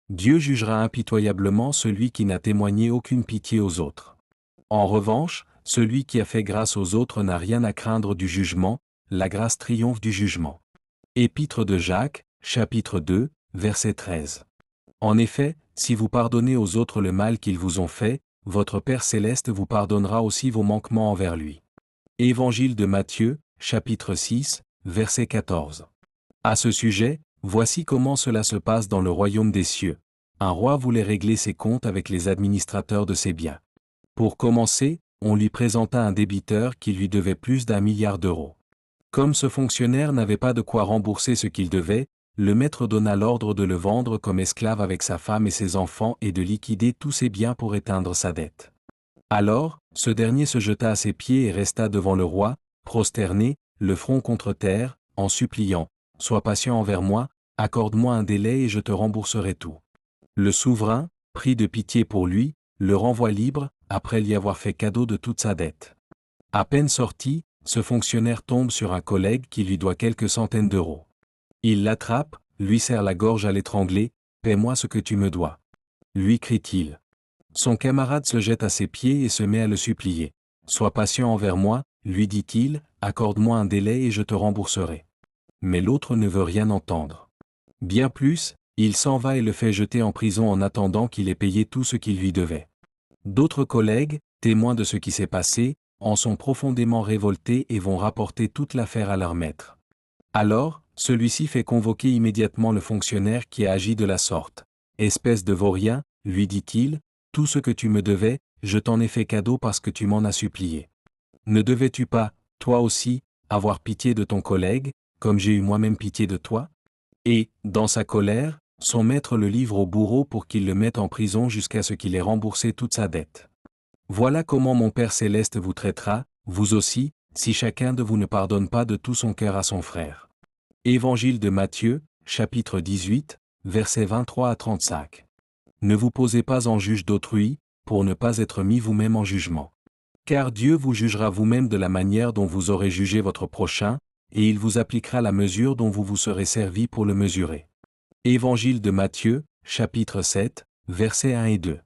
Dieu jugera impitoyablement celui qui n'a témoigné aucune pitié aux autres. En revanche, celui qui a fait grâce aux autres n'a rien à craindre du jugement, la grâce triomphe du jugement. Épître de Jacques, chapitre 2, verset 13. En effet, si vous pardonnez aux autres le mal qu'ils vous ont fait, votre Père céleste vous pardonnera aussi vos manquements envers lui. Évangile de Matthieu, chapitre 6, verset 14. À ce sujet, voici comment cela se passe dans le royaume des cieux. Un roi voulait régler ses comptes avec les administrateurs de ses biens. Pour commencer, on lui présenta un débiteur qui lui devait plus d'1 milliard d'euros. Comme ce fonctionnaire n'avait pas de quoi rembourser ce qu'il devait, le maître donna l'ordre de le vendre comme esclave avec sa femme et ses enfants et de liquider tous ses biens pour éteindre sa dette. Alors, ce dernier se jeta à ses pieds et resta devant le roi, prosterné, le front contre terre, en suppliant « Sois patient envers moi, accorde-moi un délai et je te rembourserai tout. » Le souverain, pris de pitié pour lui, le renvoie libre, après lui avoir fait cadeau de toute sa dette. À peine sorti, ce fonctionnaire tombe sur un collègue qui lui doit quelques centaines d'euros. Il l'attrape, lui serre la gorge à l'étrangler, « Paie-moi ce que tu me dois. » Lui crie-t-il. Son camarade se jette à ses pieds et se met à le supplier. « Sois patient envers moi, lui dit-il, accorde-moi un délai et je te rembourserai. » Mais l'autre ne veut rien entendre. Bien plus, il s'en va et le fait jeter en prison en attendant qu'il ait payé tout ce qu'il lui devait. D'autres collègues, témoins de ce qui s'est passé, en sont profondément révoltés et vont rapporter toute l'affaire à leur maître. Alors, celui-ci fait convoquer immédiatement le fonctionnaire qui a agi de la sorte. « Espèce de vaurien, lui dit-il, tout ce que tu me devais, je t'en ai fait cadeau parce que tu m'en as supplié. Ne devais-tu pas, toi aussi, avoir pitié de ton collègue, comme j'ai eu moi-même pitié de toi ?» Et, dans sa colère, son maître le livre au bourreau pour qu'il le mette en prison jusqu'à ce qu'il ait remboursé toute sa dette. Voilà comment mon Père céleste vous traitera, vous aussi, si chacun de vous ne pardonne pas de tout son cœur à son frère. Évangile de Matthieu, chapitre 18, versets 23 à 35. Ne vous posez pas en juge d'autrui, pour ne pas être mis vous-même en jugement. Car Dieu vous jugera vous-même de la manière dont vous aurez jugé votre prochain, et il vous appliquera la mesure dont vous vous serez servi pour le mesurer. Évangile de Matthieu, chapitre 7, versets 1 et 2.